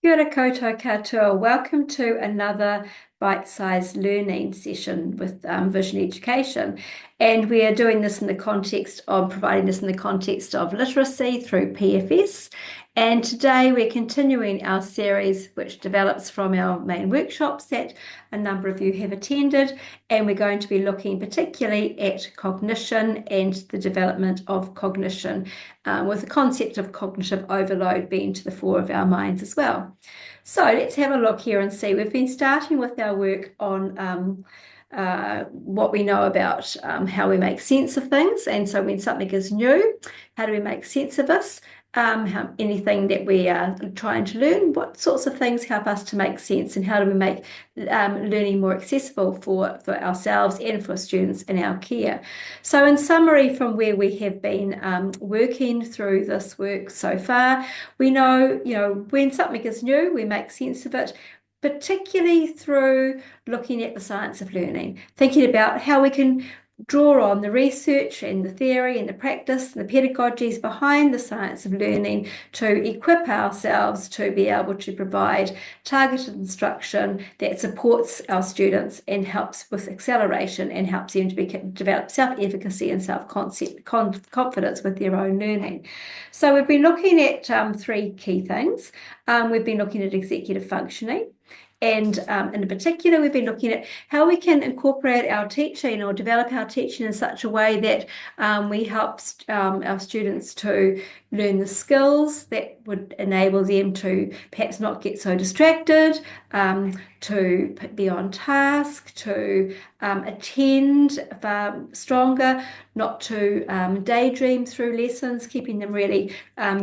Kia ora koutou katoa. Welcome to another bite-sized learning session with Vision Education. And we are doing this in the context of providing this in the context of literacy through PFS. And today we're continuing our series, which develops from our main workshops that a number of you have attended. And we're going to be looking particularly at cognition and the development of cognition, with the concept of cognitive overload being to the fore of our minds as well. So let's have a look here and see. We've been starting with our work on what we know about how we make sense of things. And so when something is new, how do we make sense of this? Anything that we are trying to learn, what sorts of things help us to make sense, and how do we make learning more accessible for ourselves and for students in our care. So in summary, from where we have been working through this work so far, we know, when something is new, we make sense of it, particularly through looking at the science of learning, thinking about how we can draw on the research and the theory and the practice and the pedagogies behind the science of learning to equip ourselves to be able to provide targeted instruction that supports our students and helps with acceleration and helps them to develop self-efficacy and self-confidence with their own learning. So we've been looking at three key things. We've been looking at executive functioning. And in particular, we've been looking at how we can incorporate our teaching or develop our teaching in such a way that we help our students to learn the skills that would enable them to perhaps not get so distracted, to be on task, to attend far stronger, not to daydream through lessons, keeping them really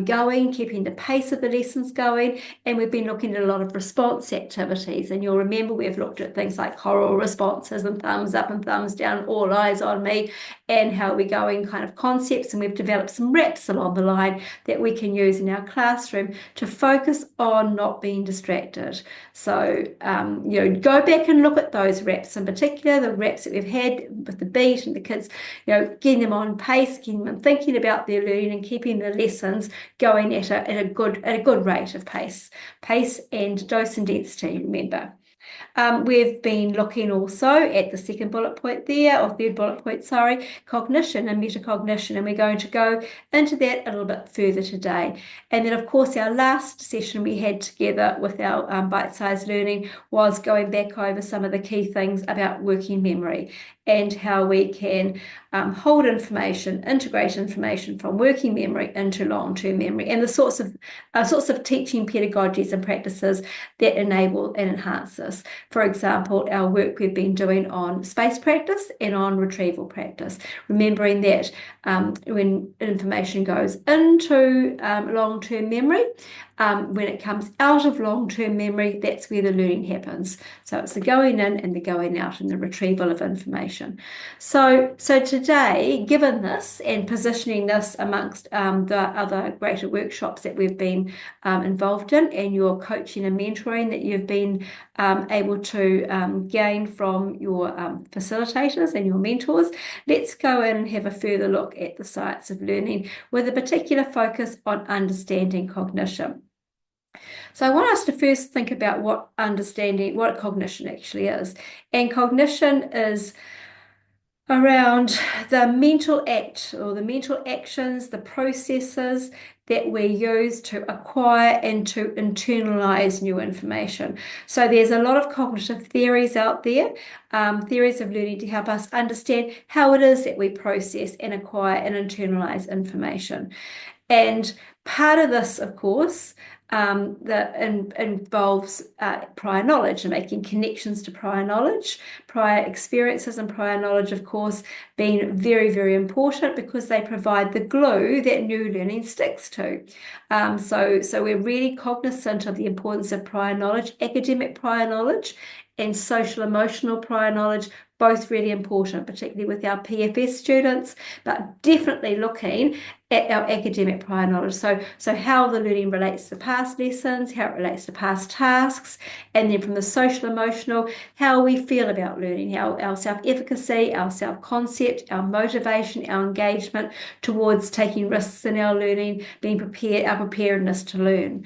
going, keeping the pace of the lessons going. And we've been looking at a lot of response activities. And you'll remember we've looked at things like choral responses and thumbs up and thumbs down, all eyes on me, and how we're going kind of concepts. And we've developed some reps along the line that we can use in our classroom to focus on not being distracted. So, go back and look at those reps, in particular, the reps that we've had with the beat and the kids, getting them on pace, getting them thinking about their learning and keeping the lessons going at a good rate of pace and dose and density, remember. We've been looking also at the second bullet point there, or third bullet point, sorry, cognition and metacognition, and we're going to go into that a little bit further today. And then, of course, our last session we had together with our bite-sized learning was going back over some of the key things about working memory and how we can hold information, integrate information from working memory into long-term memory, and the sorts of teaching pedagogies and practices that enable and enhance this. For example, our work we've been doing on space practice and on retrieval practice, remembering that when information goes into long-term memory, when it comes out of long-term memory, that's where the learning happens. So it's the going in and the going out and the retrieval of information. So today, given this and positioning this amongst the other greater workshops that we've been involved in, and your coaching and mentoring that you've been able to gain from your facilitators and your mentors, let's go in and have a further look at the science of learning with a particular focus on understanding cognition. So I want us to first think about what cognition actually is. And cognition is around the mental act or the mental actions, the processes that we use to acquire and to internalize new information. So there's a lot of cognitive theories out there, theories of learning to help us understand how it is that we process and acquire and internalize information. And part of this, of course, that involves prior knowledge and making connections to prior knowledge, prior experiences and prior knowledge, of course, being very, very important because they provide the glue that new learning sticks to. So we're really cognizant of the importance of prior knowledge, academic prior knowledge, and social emotional prior knowledge, both really important, particularly with our PFS students, but definitely looking at our academic prior knowledge. So how the learning relates to past lessons, how it relates to past tasks, and then from the social emotional, how we feel about learning, how our self-efficacy, our self-concept, our motivation, our engagement towards taking risks in our learning, being prepared, our preparedness to learn.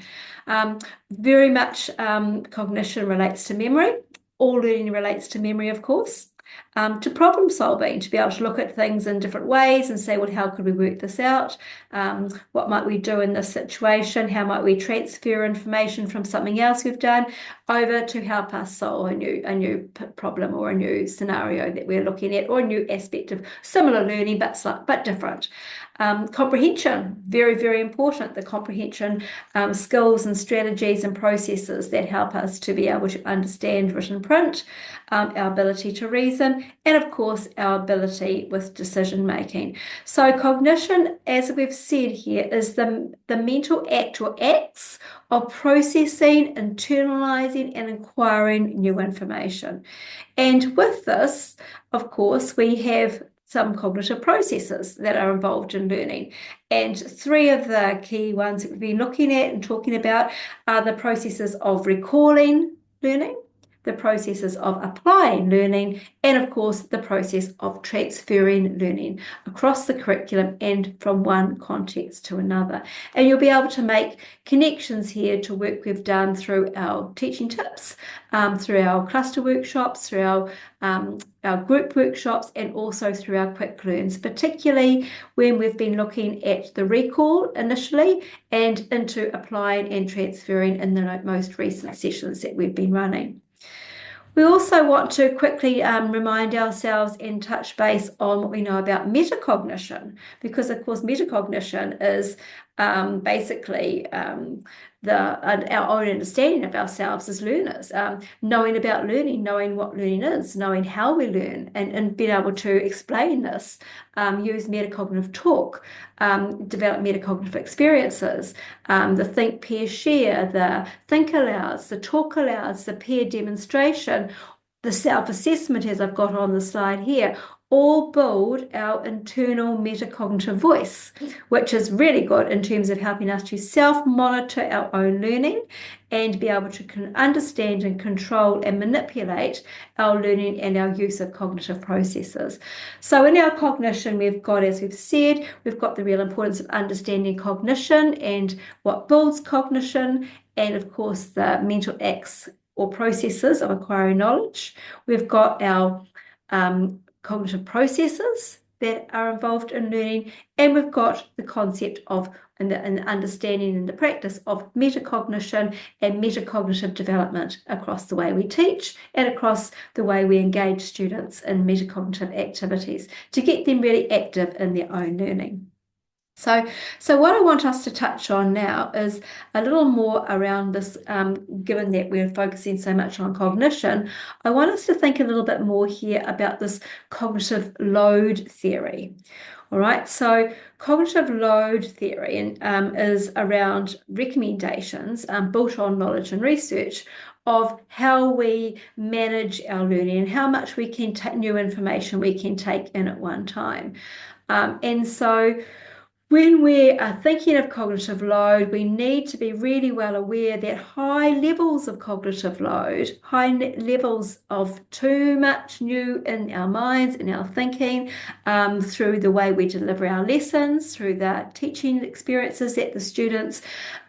Very much cognition relates to memory. All learning relates to memory, of course. To problem solving, to be able to look at things in different ways and say, well, how could we work this out? What might we do in this situation? How might we transfer information from something else we've done over to help us solve a new problem or a new scenario that we're looking at, or a new aspect of similar learning but different. Comprehension, very, very important. The comprehension skills and strategies and processes that help us to be able to understand written print, our ability to reason, and of course our ability with decision making. So cognition, as we've said here, is the mental act or acts of processing, internalizing, and acquiring new information. And with this, of course, we have some cognitive processes that are involved in learning. And three of the key ones that we've been looking at and talking about are the processes of recalling learning, the processes of applying learning, and of course the process of transferring learning across the curriculum and from one context to another. And you'll be able to make connections here to work we've done through our teaching tips, through our cluster workshops, through our group workshops, and also through our quick learns, particularly when we've been looking at the recall initially and into applying and transferring in the most recent sessions that we've been running. We also want to quickly remind ourselves and touch base on what we know about metacognition, because of course metacognition is basically our own understanding of ourselves as learners, knowing about learning, knowing what learning is, knowing how we learn, and being able to explain this, use metacognitive talk, develop metacognitive experiences, the think, pair, share, the think alouds, the talk alouds, the peer demonstration, the self-assessment, as I've got on the slide here, all build our internal metacognitive voice, which is really good in terms of helping us to self-monitor our own learning and be able to understand and control and manipulate our learning and our use of cognitive processes. So in our cognition, we've got, as we've said, we've got the real importance of understanding cognition and what builds cognition, and of course the mental acts or processes of acquiring knowledge. We've got our cognitive processes that are involved in learning, and we've got the concept of and the understanding and the practice of metacognition and metacognitive development across the way we teach and across the way we engage students in metacognitive activities to get them really active in their own learning. So what I want us to touch on now is a little more around this, given that we're focusing so much on cognition, I want us to think a little bit more here about this cognitive load theory. All right, so cognitive load theory is around recommendations built on knowledge and research of how we manage our learning and how much we can take new information we can take in at one time. And so when we are thinking of cognitive load, we need to be really well aware that high levels of cognitive load, high levels of too much new in our minds, in our thinking, through the way we deliver our lessons, through the teaching experiences that the students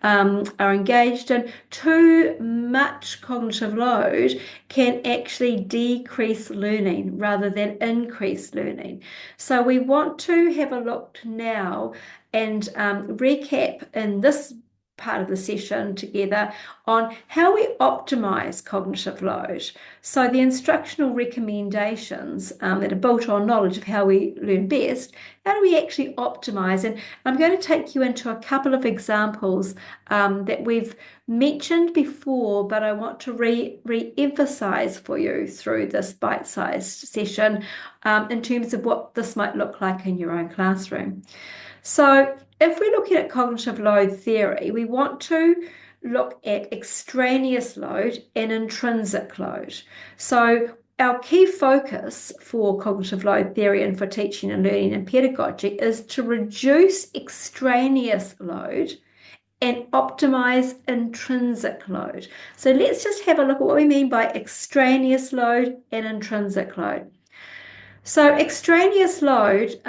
are engaged in, too much cognitive load can actually decrease learning rather than increase learning. So we want to have a look now and recap in this part of the session together on how we optimize cognitive load. So the instructional recommendations that are built on knowledge of how we learn best, how do we actually optimize? And I'm going to take you into a couple of examples that we've mentioned before, but I want to re-emphasize for you through this bite-sized session in terms of what this might look like in your own classroom. So if we're looking at cognitive load theory, we want to look at extraneous load and intrinsic load. So our key focus for cognitive load theory and for teaching and learning and pedagogy is to reduce extraneous load and optimize intrinsic load. So let's just have a look at what we mean by extraneous load and intrinsic load. So extraneous load,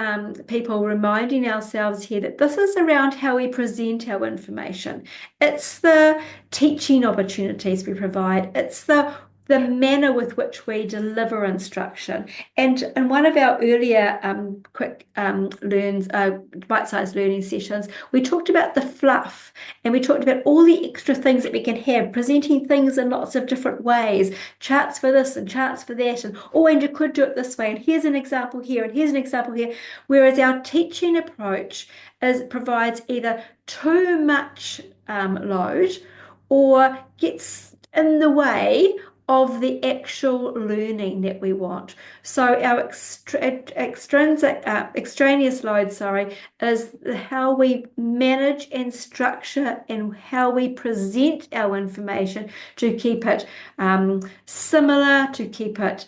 people reminding ourselves here that this is around how we present our information. It's the teaching opportunities we provide. It's the manner with which we deliver instruction. And in one of our earlier quick bite-sized learning sessions, we talked about the fluff, and we talked about all the extra things that we can have, presenting things in lots of different ways, charts for this and charts for that, and oh, and you could do it this way, and here's an example here, and here's an example here. Whereas our teaching approach provides either too much load or gets in the way of the actual learning that we want. So our extraneous load, is how we manage and structure and how we present our information to keep it similar, to keep it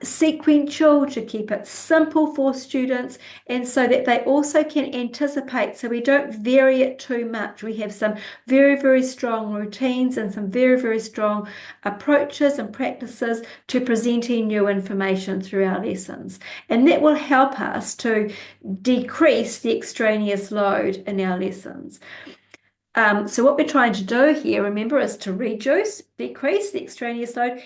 sequential, to keep it simple for students, and so that they also can anticipate, so we don't vary it too much. We have some very, very strong routines and some very, very strong approaches and practices to presenting new information through our lessons. And that will help us to decrease the extraneous load in our lessons. So what we're trying to do here, remember, is to decrease the extraneous load, and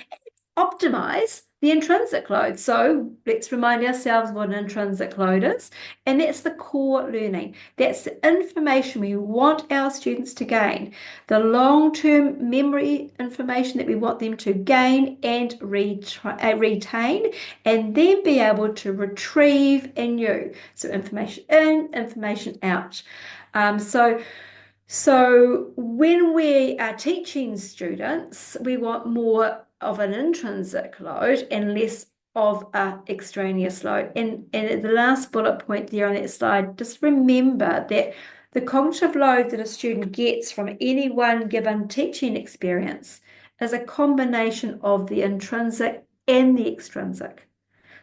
optimize the intrinsic load. So let's remind ourselves what an intrinsic load is, and that's the core learning. That's the information we want our students to gain, the long-term memory information that we want them to gain and retain, and then be able to retrieve anew. So information in, information out. So when we are teaching students, we want more of an intrinsic load and less of an extraneous load. And the last bullet point there on that slide, just remember that the cognitive load that a student gets from any one given teaching experience is a combination of the intrinsic and the extrinsic.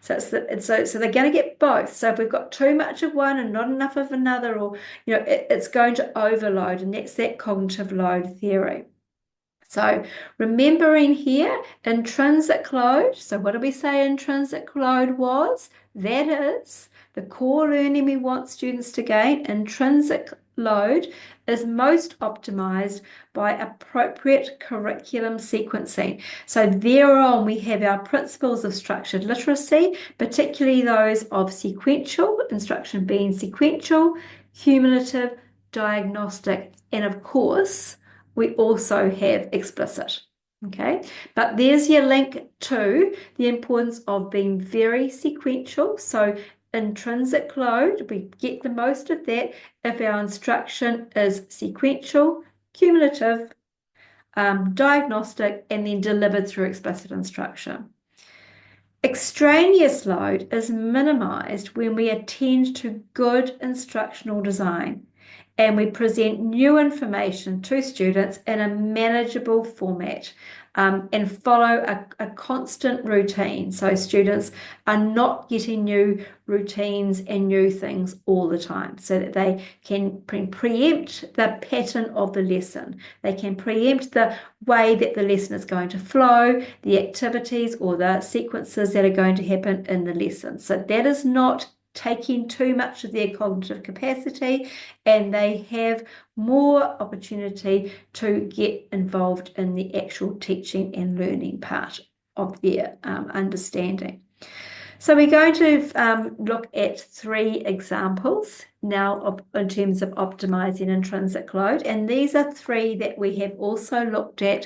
So they're going to get both. So if we've got too much of one and not enough of another, or it's going to overload, and that's that cognitive load theory. So remembering here, intrinsic load. So what did we say intrinsic load was? That is the core learning we want students to gain. Intrinsic load is most optimized by appropriate curriculum sequencing. So thereon we have our principles of structured literacy, particularly those of sequential, instruction being sequential, cumulative, diagnostic, and of course, we also have explicit. Okay, but there's your link to the importance of being very sequential. So intrinsic load, we get the most of that if our instruction is sequential, cumulative, diagnostic, and then delivered through explicit instruction. Extraneous load is minimized when we attend to good instructional design and we present new information to students in a manageable format, and follow a constant routine. So students are not getting new routines and new things all the time, so that they can preempt the pattern of the lesson. They can preempt the way that the lesson is going to flow, the activities or the sequences that are going to happen in the lesson. So that is not taking too much of their cognitive capacity, and they have more opportunity to get involved in the actual teaching and learning part of their understanding. So we're going to look at 3 examples now in terms of optimizing intrinsic load, and these are 3 that we have also looked at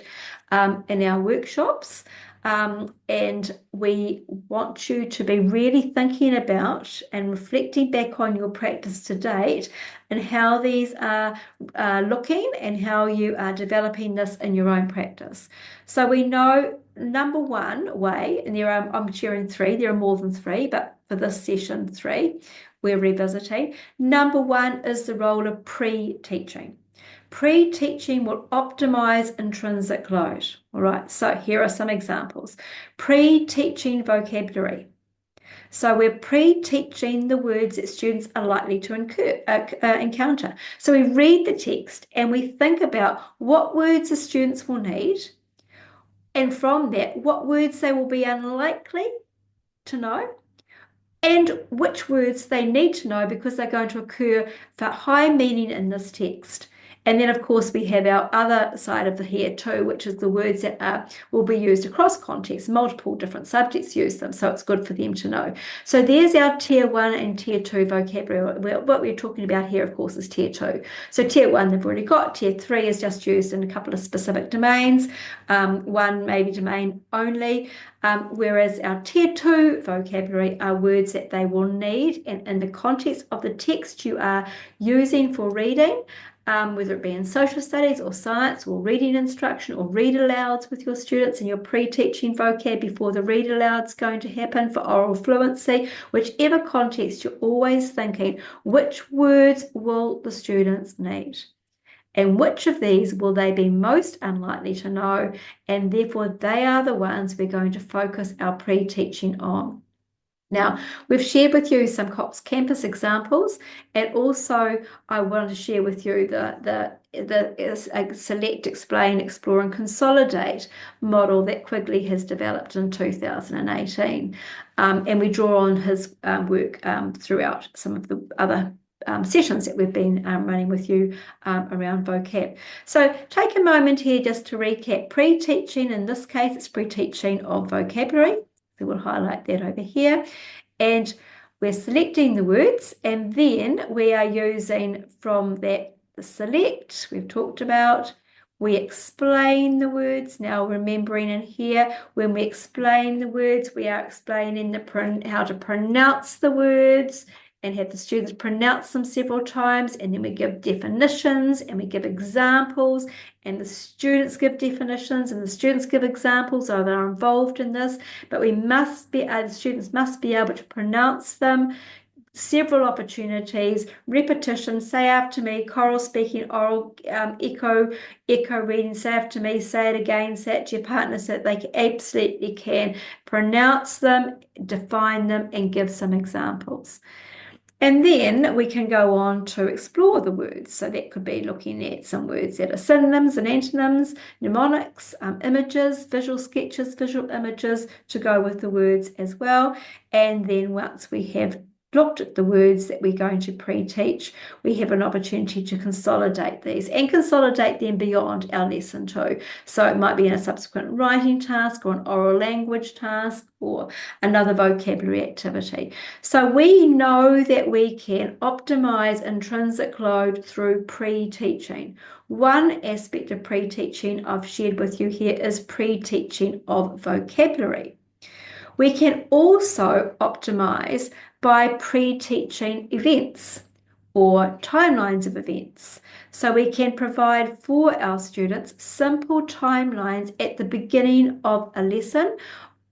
in our workshops. And we want you to be really thinking about and reflecting back on your practice to date and how these are looking and how you are developing this in your own practice. So we know number 1 way, and I'm sharing 3, there are more than 3, but for this session 3, we're revisiting. Number 1 is the role of pre-teaching. Pre-teaching will optimize intrinsic load. All right, so here are some examples. Pre-teaching vocabulary. So we're pre-teaching the words that students are likely to encounter. So we read the text and we think about what words the students will need, and from that, what words they will be unlikely to know, and which words they need to know because they're going to occur for high meaning in this text. And then, of course, we have our other side of the here too, which is the words that will be used across contexts. Multiple different subjects use them, so it's good for them to know. So there's our Tier 1 and Tier 2 vocabulary. What we're talking about here, of course, is Tier 2. So Tier 1 they've already got. Tier 3 is just used in a couple of specific domains. One maybe domain only. Whereas our Tier 2 vocabulary are words that they will need, and in the context of the text you are using for reading, whether it be in social studies or science or reading instruction or read alouds with your students and your pre-teaching vocab before the read aloud's going to happen for oral fluency, whichever context, you're always thinking, which words will the students need? And which of these will they be most unlikely to know? And therefore, they are the ones we're going to focus our pre-teaching on. Now, we've shared with you some COPS campus examples, and also I wanted to share with you the Select, Explain, Explore, and Consolidate model that Quigley has developed in 2018. And we draw on his work throughout some of the other sessions that we've been running with you around vocab. So take a moment here just to recap. Pre-teaching, in this case, it's pre-teaching of vocabulary. So we'll highlight that over here. And we're selecting the words, and then we are using from that the select we've talked about. We explain the words. Now, remembering in here, when we explain the words, we are explaining how to pronounce the words and have the students pronounce them several times, and then we give definitions and we give examples, and the students give definitions and the students give examples, so they're involved in this, but the students must be able to pronounce them. Several opportunities, repetition, say after me, choral speaking, oral echo reading, say after me, say it again, say it to your partner so that they absolutely can pronounce them, define them, and give some examples. And then we can go on to explore the words. So that could be looking at some words that are synonyms and antonyms, mnemonics, images, visual sketches, visual images to go with the words as well. And then once we have looked at the words that we're going to pre-teach, we have an opportunity to consolidate these and consolidate them beyond our lesson too. So it might be in a subsequent writing task or an oral language task or another vocabulary activity. So we know that we can optimize intrinsic load through pre-teaching. One aspect of pre-teaching I've shared with you here is pre-teaching of vocabulary. We can also optimize by pre-teaching events or timelines of events. So we can provide for our students simple timelines at the beginning of a lesson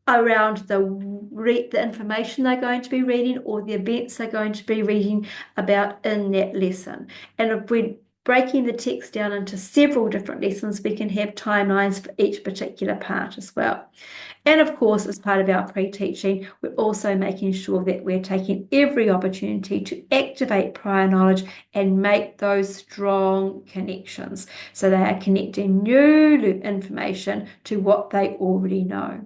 around the information they're going to be reading or the events they're going to be reading about in that lesson. And if we're breaking the text down into several different lessons, we can have timelines for each particular part as well. And of course, as part of our pre-teaching, we're also making sure that we're taking every opportunity to activate prior knowledge and make those strong connections. So they are connecting new information to what they already know.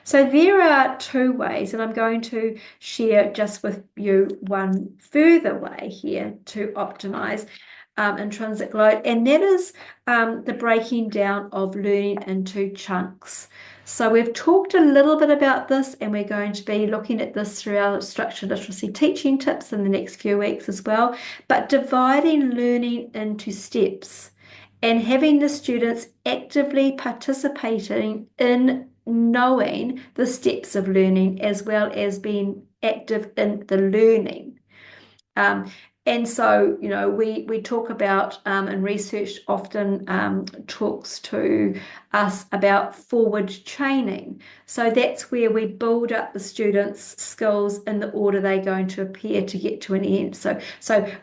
So there are two ways, and I'm going to share just with you one further way here to optimize intrinsic load, and that is the breaking down of learning into chunks. So we've talked a little bit about this, and we're going to be looking at this through our structured literacy teaching tips in the next few weeks as well, but dividing learning into steps and having the students actively participating in knowing the steps of learning as well as being active in the learning. And so, we talk about, and research often talks to us about forward chaining. So that's where we build up the students' skills in the order they're going to appear to get to an end. So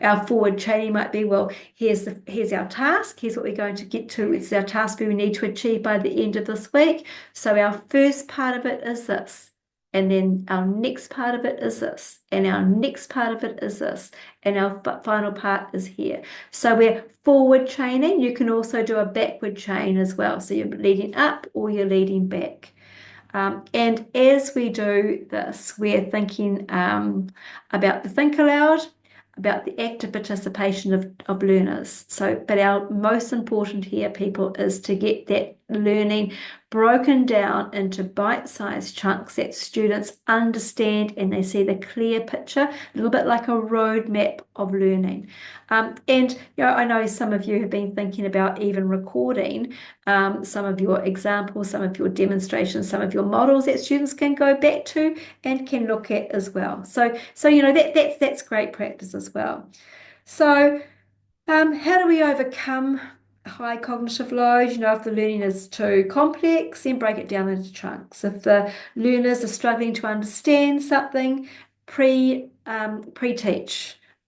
our forward chaining might be, well, here's our task. Here's what we're going to get to. It's our task we need to achieve by the end of this week. So our first part of it is this. And then our next part of it is this, and our next part of it is this, and our final part is here. So we're forward chaining. You can also do a backward chain as well. So you're leading up or you're leading back. And as we do this, we're thinking about the think aloud, about the active participation of learners. But our most important here, people, is to get that learning broken down into bite-sized chunks that students understand and they see the clear picture, a little bit like a roadmap of learning. And I know some of you have been thinking about even recording some of your examples, some of your demonstrations, some of your models that students can go back to and can look at as well. So that's great practice as well. So how do we overcome high cognitive load? If the learning is too complex, then break it down into chunks. If the learners are struggling to understand something, pre-teach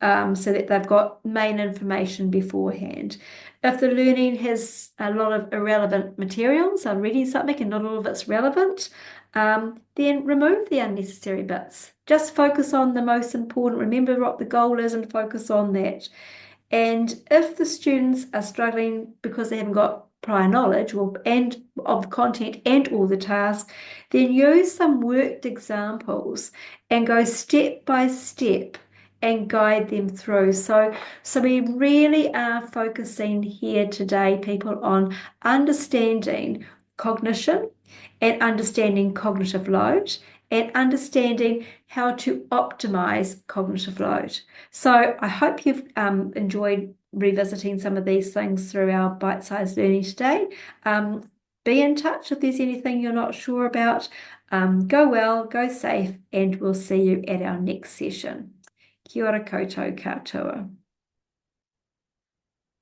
so that they've got main information beforehand. If the learning has a lot of irrelevant materials, I'm reading something and not all of it's relevant, then remove the unnecessary bits. Just focus on the most important. Remember what the goal is and focus on that. And if the students are struggling because they haven't got prior knowledge and of the content and all the tasks, then use some worked examples and go step by step and guide them through. So we really are focusing here today, people, on understanding cognition and understanding cognitive load and understanding how to optimize cognitive load. So I hope you've enjoyed revisiting some of these things through our bite-sized learning today. Be in touch if there's anything you're not sure about. Go well, go safe, and we'll see you at our next session. Kia ora koutou katoa.